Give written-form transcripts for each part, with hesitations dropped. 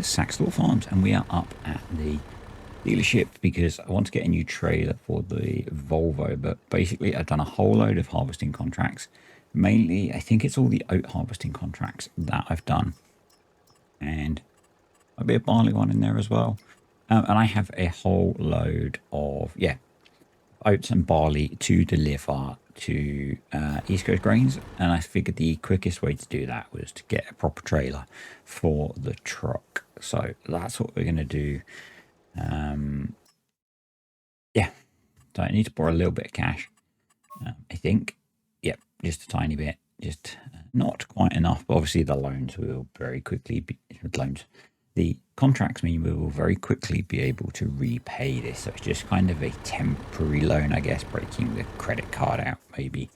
Saxthorpe Farms, and we are up at the dealership because I want to get a new trailer for the Volvo. But basically, I've done a whole load of harvesting contracts. Mainly, I think it's all the oat harvesting contracts that I've done, and a bit of barley one in there as well. And I have a whole load of oats and barley to deliver to East Coast Grains, and I figured the quickest way to do that was to get a proper trailer for the truck. So that's what we're going to do. Yeah, so I need to borrow a little bit of cash. I think, yep, just a tiny bit, just not quite enough. But obviously, the loans will very quickly be loans. The contracts mean we will very quickly be able to repay this. So it's just kind of a temporary loan, I guess, breaking the credit card out maybe.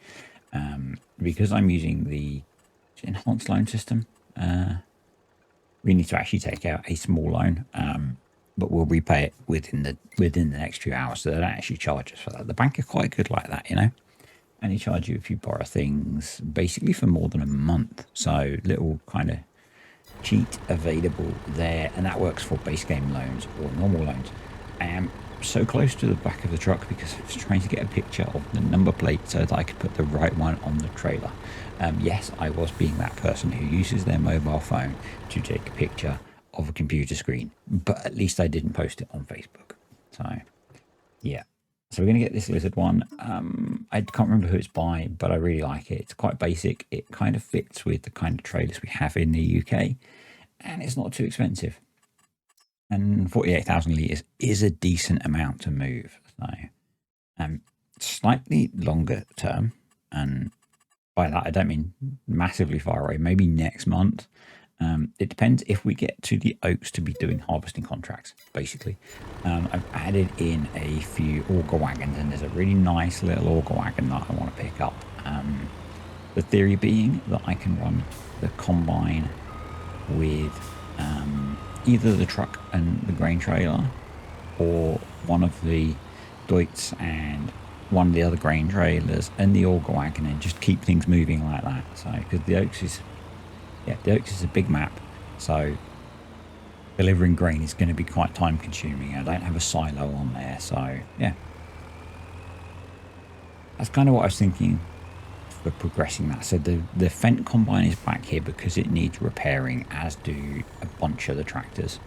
Because I'm using the enhanced loan system, we need to actually take out a small loan, but we'll repay it within the next few hours. So they don't actually charge us for that. The bank are quite good like that, you know. And they charge you if you borrow things basically for more than a month. So little kind of cheat available there, and that works for base game loans or normal loans. I am so close to the back of the truck because I was trying to get a picture of the number plate so that I could put the right one on the trailer. Yes, I was being that person who uses their mobile phone to take a picture of a computer screen, but at least I didn't post it on Facebook. So yeah, so we're going to get this lizard one. I can't remember who it's by, but I really like it. It's quite basic. It kind of fits with the kind of trailers we have in the UK, and it's not too expensive. And 48,000 litres is a decent amount to move. So slightly longer term, and by that I don't mean massively far away, maybe next month. It depends if we get to the oaks to be doing harvesting contracts, basically. I've added in a few auger wagons, and there's a really nice little auger wagon that I want to pick up. The theory being that I can run the combine with either the truck and the grain trailer, or one of the Deutz and one of the other grain trailers and the auger wagon, and just keep things moving like that. So because the oaks is a big map, so delivering grain is going to be quite time consuming. I don't have a silo on there, so yeah, that's kind of what I was thinking for progressing that. So the Fendt combine is back here because it needs repairing, as do a bunch of the tractors.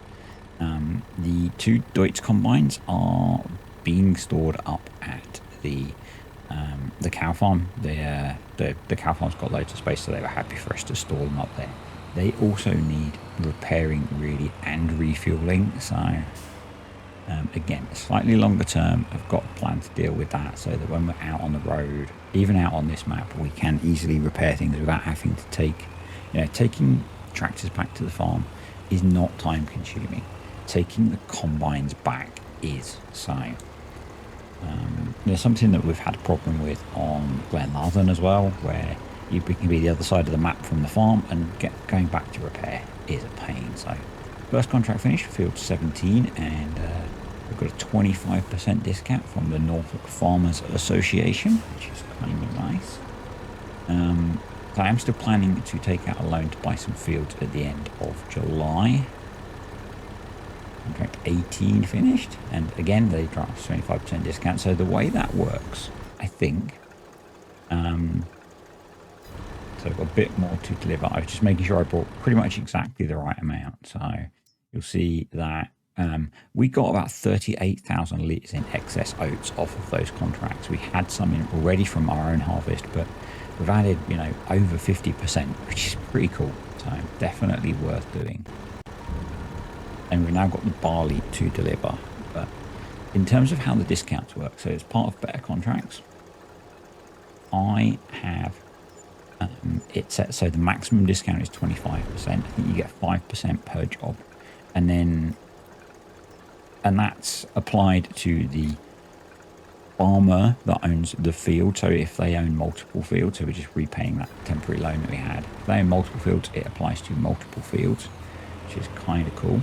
The two Deutz combines are being stored up at the cow farm. The cow farm's got loads of space, so they were happy for us to store them up there. They also need repairing really and refueling, so again, slightly longer term. I've got a plan to deal with that so that when we're out on the road, even out on this map, we can easily repair things without having to taking tractors back to the farm is not time consuming. Taking the combines back is. So there's something that we've had a problem with on Glenlarden as well, where you can be the other side of the map from the farm, and going back to repair is a pain. So first contract finished, field 17, and we've got a 25% discount from the Norfolk Farmers Association, which is kind of nice. So I am still planning to take out a loan to buy some fields at the end of July. Contract 18 finished, and again they draft 25% discount. So the way that works, I think, so I've got a bit more to deliver. I was just making sure I bought pretty much exactly the right amount. So you'll see that we got about 38,000 litres in excess oats off of those contracts. We had some in already from our own harvest, but we've added, over 50%, which is pretty cool. So definitely worth doing. And we've now got the barley to deliver. But in terms of how the discounts work, so it's part of better contracts. I have it set so the maximum discount is 25%. I think you get 5% per job, and that's applied to the farmer that owns the field. So if they own multiple fields, so we're just repaying that temporary loan that we had. If they own multiple fields, it applies to multiple fields, which is kind of cool.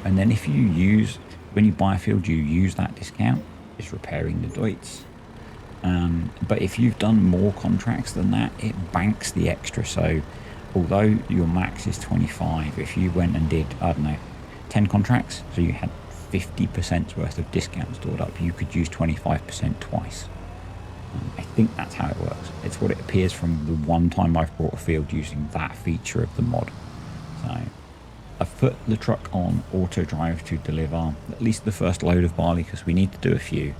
And then if when you buy a field, you use that discount, it's repairing the Deutz. But if you've done more contracts than that, it banks the extra. So although your max is 25, if you went and did, I don't know, 10 contracts, so you had 50% worth of discount stored up, you could use 25% twice. I think that's how it works. It's what it appears from the one time I've bought a field using that feature of the mod. So I've put the truck on auto drive to deliver at least the first load of barley, because we need to do a few.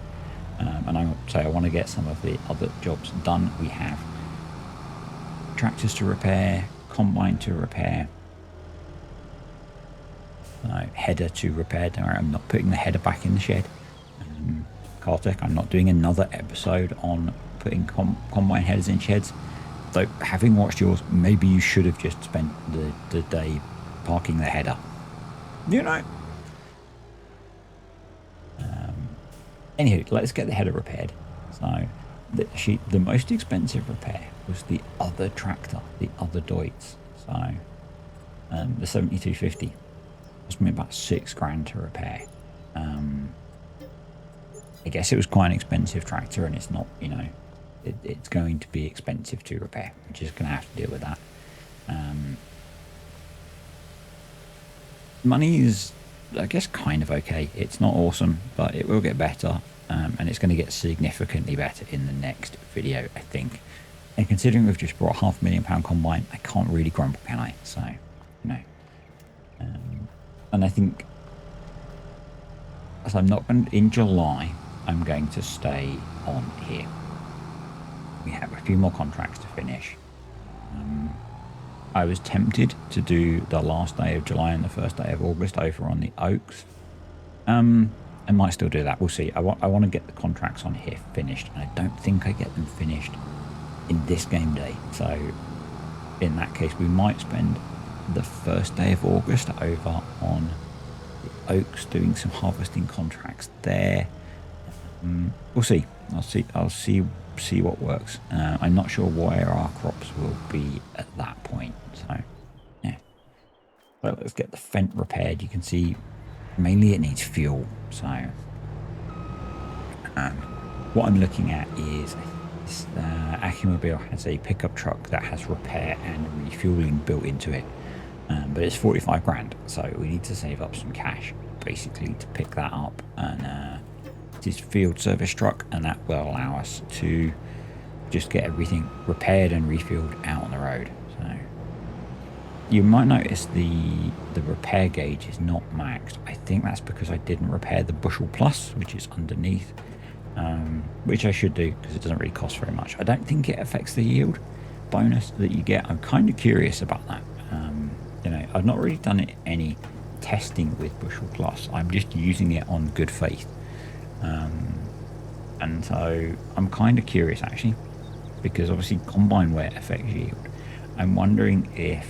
And I want to get some of the other jobs done. We have tractors to repair, combine to repair, header to repair. Don't worry, I'm not putting the header back in the shed. Cartech, I'm not doing another episode on putting combine headers in sheds. Though, having watched yours, maybe you should have just spent the day parking the header. You know. Anywho, let's get the header repaired. So, the most expensive repair was the other tractor, the other Deutz. So, the 7250 cost me about $6,000 to repair. I guess it was quite an expensive tractor, and it's not, you know, it's going to be expensive to repair. We're just going to have to deal with that. Money is, I guess, kind of okay. It's not awesome, but it will get better, and it's going to get significantly better in the next video, I think. And considering we've just bought a £500,000 combine, I can't really grumble, can I? So, you know. And I think, as I'm not going in July, I'm going to stay on here. We have a few more contracts to finish. I was tempted to do the last day of July and the first day of August over on the Oaks. I might still do that. We'll see. I want to get the contracts on here finished, and I don't think I get them finished in this game day. So in that case, we might spend the first day of August over on the Oaks doing some harvesting contracts there. We'll see. I'll see what works. I'm not sure where our crops will be at that point. So yeah. Well, let's get the Fent repaired. You can see mainly it needs fuel. So what I'm looking at is Akimobile has a pickup truck that has repair and refueling built into it, but it's 45 grand. So we need to save up some cash basically to pick that up, and this field service truck, and that will allow us to just get everything repaired and refueled out on the road. So you might notice the repair gauge is not maxed. I think that's because I didn't repair the bushel plus, which is underneath, which I should do because it doesn't really cost very much. I don't think it affects the yield bonus that you get. I'm kind of curious about that. You know, I've not really done any testing with bushel plus. I'm just using it on good faith. And so I'm kind of curious actually, because obviously combine wear affects yield. I'm wondering if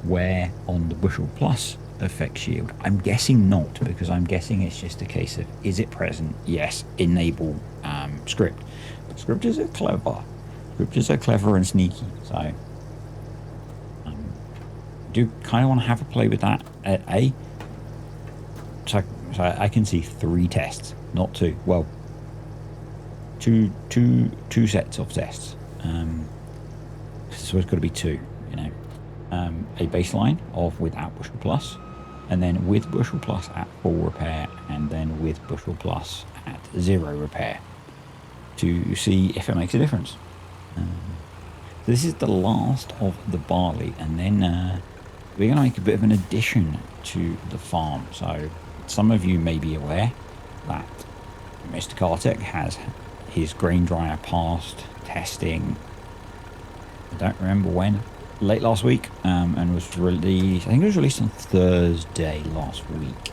wear on the bushel plus affects yield. I'm guessing not, because I'm guessing it's just a case of, is it present? Yes, enable script. Scripters are clever and sneaky. So do kind of want to have a play with that. So I can see 3 tests, not 2. Well, two sets of tests. So it's got to be 2, you know. A baseline of without bushel plus, and then with bushel plus at full repair, and then with bushel plus at 0 repair, to see if it makes a difference. This is the last of the barley, and then we're going to make a bit of an addition to the farm. So some of you may be aware that Mr. Cartech has his grain dryer passed testing, I don't remember when, late last week, and was released, I think it was released on Thursday last week,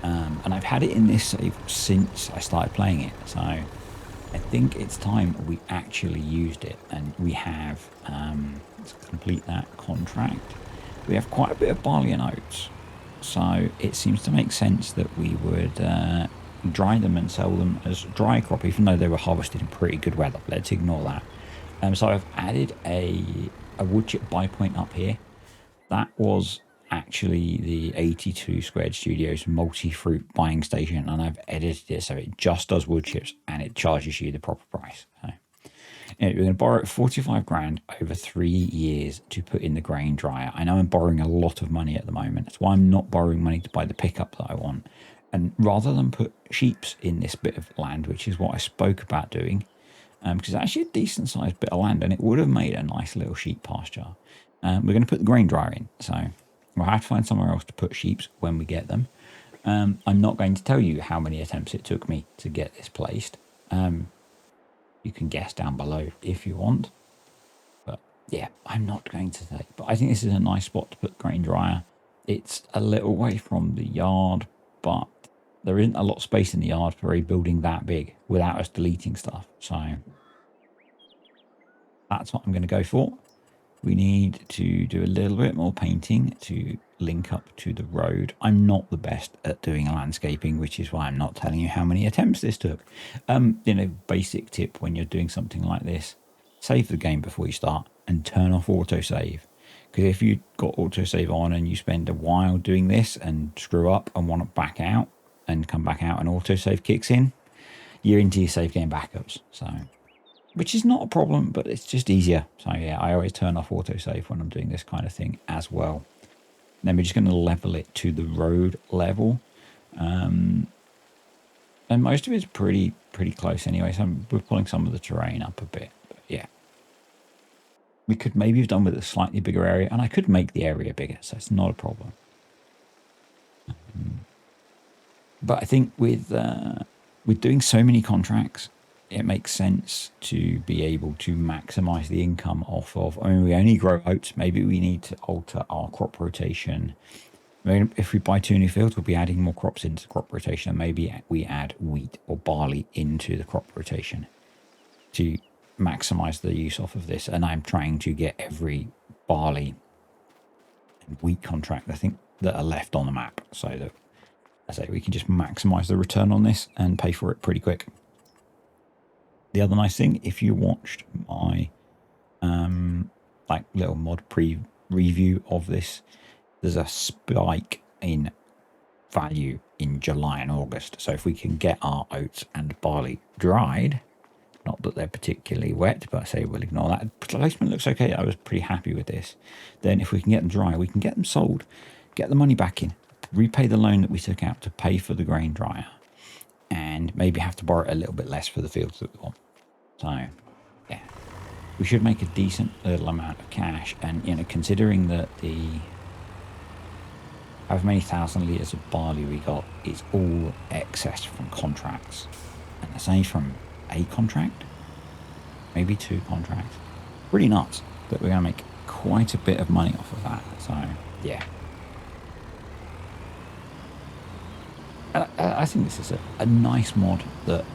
and I've had it in this save since I started playing it. So I think it's time we actually used it, and we have, to complete that contract, we have quite a bit of barley and oats, so it seems to make sense that we would dry them and sell them as dry crop, even though they were harvested in pretty good weather. Let's ignore that. So I've added a wood chip buy point up here. That was actually the 82 Squared Studios multi-fruit buying station, and I've edited it so it just does wood chips and it charges you the proper price. So We're going to borrow 45 grand over 3 years to put in the grain dryer. I know I'm borrowing a lot of money at the moment. That's why I'm not borrowing money to buy the pickup that I want. And rather than put sheeps in this bit of land, which is what I spoke about doing, because it's actually a decent sized bit of land and it would have made a nice little sheep pasture, we're going to put the grain dryer in. So we'll have to find somewhere else to put sheeps when we get them. I'm not going to tell you how many attempts it took me to get this placed. You can guess down below if you want. But yeah, I'm not going to say. But I think this is a nice spot to put the grain dryer. It's a little way from the yard, but there isn't a lot of space in the yard for a building that big without us deleting stuff. So that's what I'm going to go for. We need to do a little bit more painting to link up to the road. I'm not the best at doing landscaping, which is why I'm not telling you how many attempts this took. Basic tip when you're doing something like this, save the game before you start and turn off autosave. Because if you've got autosave on and you spend a while doing this and screw up and want to back out and come back out and autosave kicks in, you're into your save game backups. So, which is not a problem, but it's just easier. So yeah, I always turn off autosave when I'm doing this kind of thing as well. Then we're just going to level it to the road level. And most of it's pretty close anyway. So we're pulling some of the terrain up a bit. But yeah. We could maybe have done with a slightly bigger area. And I could make the area bigger, so it's not a problem. But I think with doing so many contracts, it makes sense to be able to maximize the income off of. I mean, we only grow oats. Maybe we need to alter our crop rotation. I mean, if we buy 2 new fields, we'll be adding more crops into the crop rotation. Maybe we add wheat or barley into the crop rotation to maximize the use off of this. And I'm trying to get every barley and wheat contract, I think, that are left on the map, so that, as I say, we can just maximize the return on this and pay for it pretty quick. The other nice thing, if you watched my little mod review of this, there's a spike in value in July and August. So if we can get our oats and barley dried, not that they're particularly wet, but I say we'll ignore that. Placement looks okay. I was pretty happy with this. Then if we can get them dry, we can get them sold, get the money back in, repay the loan that we took out to pay for the grain dryer, and maybe have to borrow a little bit less for the fields that we want. So, yeah, we should make a decent little amount of cash. And, considering that however many thousand litres of barley we got is all excess from contracts. And that's only from a contract, maybe 2 contracts. Pretty nuts that we're going to make quite a bit of money off of that. So, yeah. I think this is a nice mod that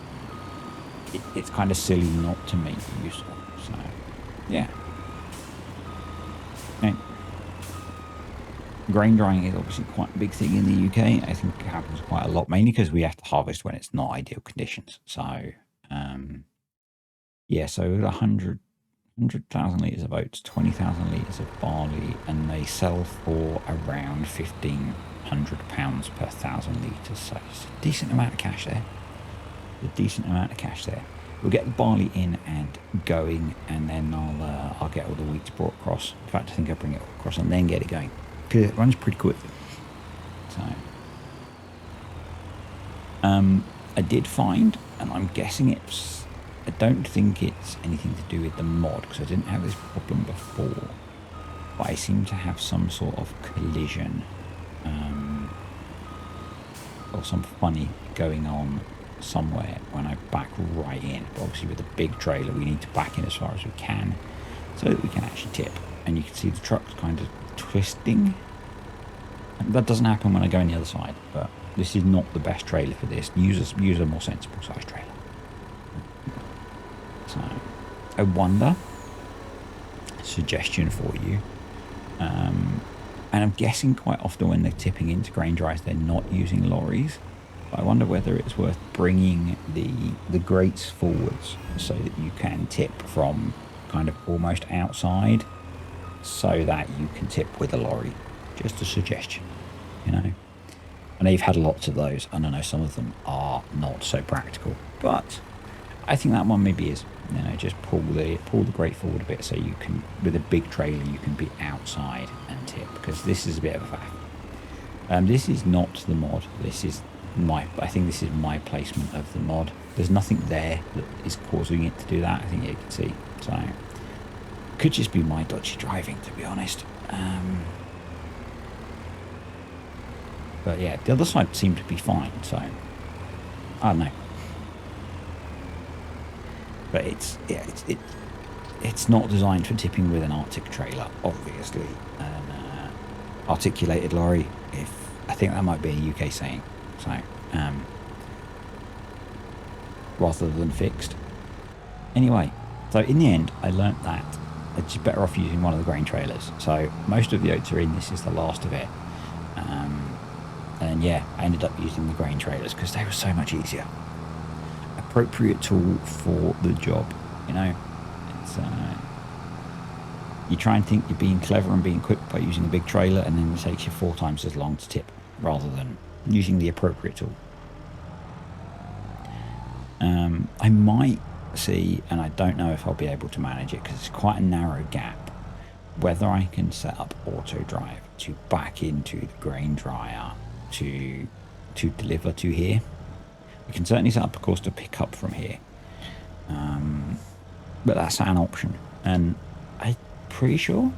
it's kind of silly not to make use of. So, yeah. Okay. Grain drying is obviously quite a big thing in the UK. I think it happens quite a lot, mainly because we have to harvest when it's not ideal conditions. So, yeah, so 100,000 litres of oats, 20,000 litres of barley, and they sell for around £1,500 per 1,000 litres. So it's a decent amount of cash there. We'll get the barley in and going, and then I'll get all the wheat brought across. In fact, I think I'll bring it across and then get it going, because it runs pretty quick. So, I did find, and I'm guessing I don't think it's anything to do with the mod, because I didn't have this problem before, but I seem to have some sort of collision or some funny going on somewhere when I back right in. But obviously with a big trailer we need to back in as far as we can so that we can actually tip, and you can see the truck's kind of twisting. And that doesn't happen when I go on the other side, but this is not the best trailer for this. Use a more sensible size trailer. So I wonder, suggestion for you, and I'm guessing quite often when they're tipping into grain dryers they're not using lorries. I wonder whether it's worth bringing the grates forwards so that you can tip from kind of almost outside, so that you can tip with a lorry. Just a suggestion, I know you've had lots of those, and I know some of them are not so practical, but I think that one maybe is. You know, just pull the grate forward a bit so you can, with a big trailer, you can be outside and tip, because this is a bit of a faff. This is not the mod. This is I think this is my placement of the mod. There's nothing there that is causing it to do that. I think you can see. So could just be my dodgy driving, to be honest. But yeah, the other side seemed to be fine. So I don't know. But it's not designed for tipping with an Arctic trailer, obviously. An articulated lorry, I think that might be a UK saying. So rather than fixed. Anyway, so in the end, I learnt that it's better off using one of the grain trailers. So most of the oats are in. This is the last of it. And yeah, I ended up using the grain trailers because they were so much easier. Appropriate tool for the job, you know. It's you try and think you're being clever and being quick by using a big trailer, and then it takes you 4 times as long to tip, rather than using the appropriate tool. I might see, and I don't know if I'll be able to manage it because it's quite a narrow gap, whether I can set up auto drive to back into the grain dryer to deliver to here. We can certainly set up, of course, to pick up from here, but that's an option. And I'm pretty sure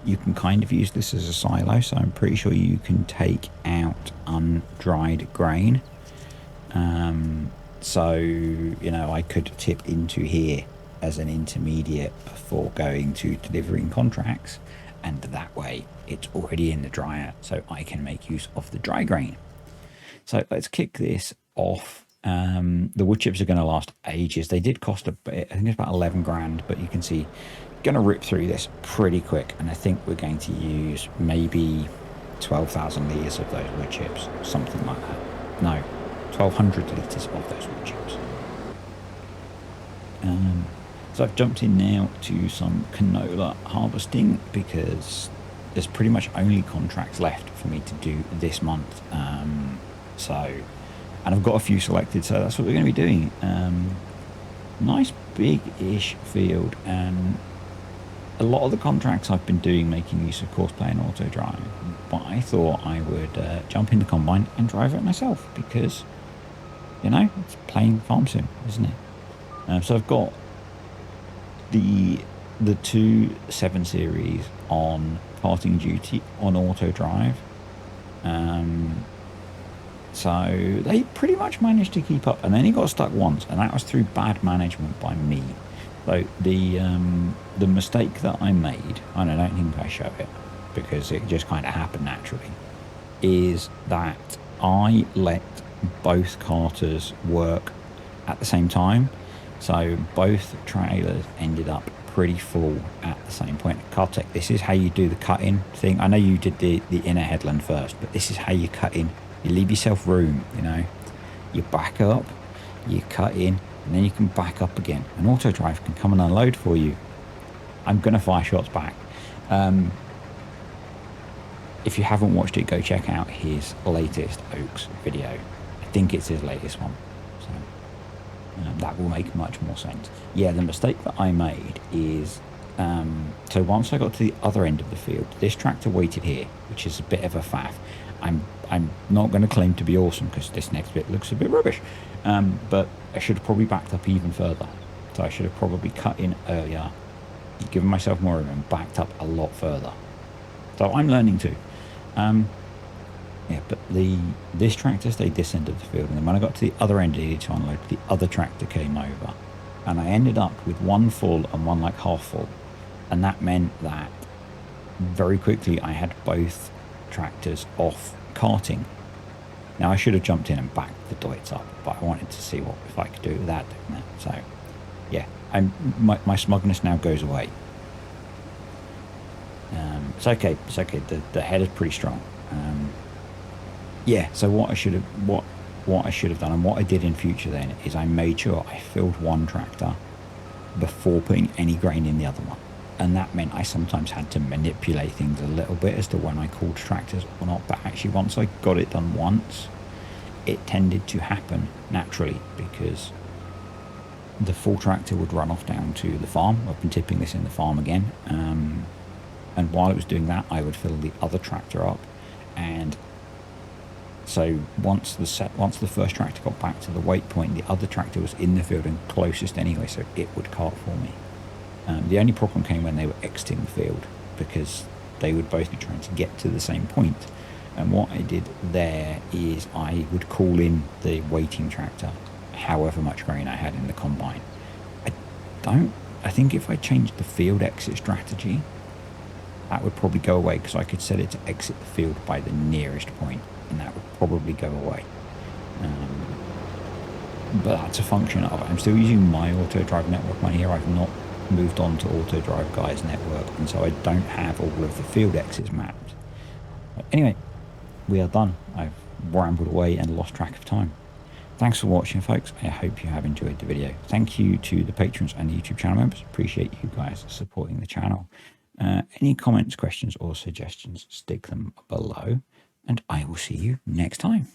you can kind of use this as a silo. So I'm pretty sure you can take out undried grain. So, you know, I could tip into here as an intermediate before going to delivering contracts, and that way it's already in the dryer, so I can make use of the dry grain. So let's kick this off. The wood chips are going to last ages. They did cost a bit. I think it's about 11 grand, but you can see, going to rip through this pretty quick. And I think we're going to use maybe 12,000 litres of those wood chips, something like that. No, 1,200 litres of those wood chips. So I've jumped in now to some canola harvesting because there's pretty much only contracts left for me to do this month. And I've got a few selected, so that's what we're going to be doing. Nice big-ish field, and a lot of the contracts I've been doing making use of Courseplay and Auto Drive, but I thought I would jump in the combine and drive it myself because, you know, it's playing farm sim, isn't it? So I've got the 2 7 Series on parting duty on Auto Drive. So they pretty much managed to keep up, and then he got stuck once, and that was through bad management by me. So the mistake that I made, and I don't think I show it because it just kind of happened naturally, is that I let both carters work at the same time. So both trailers ended up pretty full at the same point. Cartech, this is how you do the cut-in thing. I know you did the inner headland first, but this is how you cut in. You leave yourself room, you know. You back up, you cut in, and then you can back up again. And Auto Drive can come and unload for you. I'm going to fire shots back. If you haven't watched it, go check out his latest Oaks video. I think it's his latest one. So that will make much more sense. Yeah, the mistake that I made is, so once I got to the other end of the field, this tractor waited here, which is a bit of a faff. I'm not going to claim to be awesome because this next bit looks a bit rubbish, but I should have probably backed up even further. So I should have probably cut in earlier, given myself more room, and backed up a lot further. So I'm learning too. Yeah, but this tractor stayed this end of the field, and then when I got to the other end, I needed to unload. The other tractor came over, and I ended up with one full and one like half full, and that meant that very quickly I had both tractors off carting. Now I should have jumped in and backed the Deutz up, but I wanted to see if I could do it without doing that. So yeah, my smugness now goes away. It's okay. It's okay. The head is pretty strong. Yeah. So what I should have done, and what I did in future then, is I made sure I filled one tractor before putting any grain in the other one. And that meant I sometimes had to manipulate things a little bit as to when I called tractors or not. But actually, once I got it done once, it tended to happen naturally because the full tractor would run off down to the farm. I've been tipping this in the farm again. And while it was doing that, I would fill the other tractor up. And so once the first tractor got back to the weight point, the other tractor was in the field and closest anyway, so it would cart for me. The only problem came when they were exiting the field, because they would both be trying to get to the same point. And what I did there is I would call in the waiting tractor, however much grain I had in the combine. I think if I changed the field exit strategy, that would probably go away, because I could set it to exit the field by the nearest point, and that would probably go away. But that's a function of, I'm still using my auto drive network on here. I've not moved on to auto drive guy's network, and so I don't have all of the field exits mapped. But anyway, we are done. I've rambled away and lost track of time. Thanks for watching, folks. I hope you have enjoyed the video. Thank you to the patrons and the YouTube channel members. Appreciate you guys supporting the channel. Any comments, questions or suggestions, stick them below, and I will see you next time.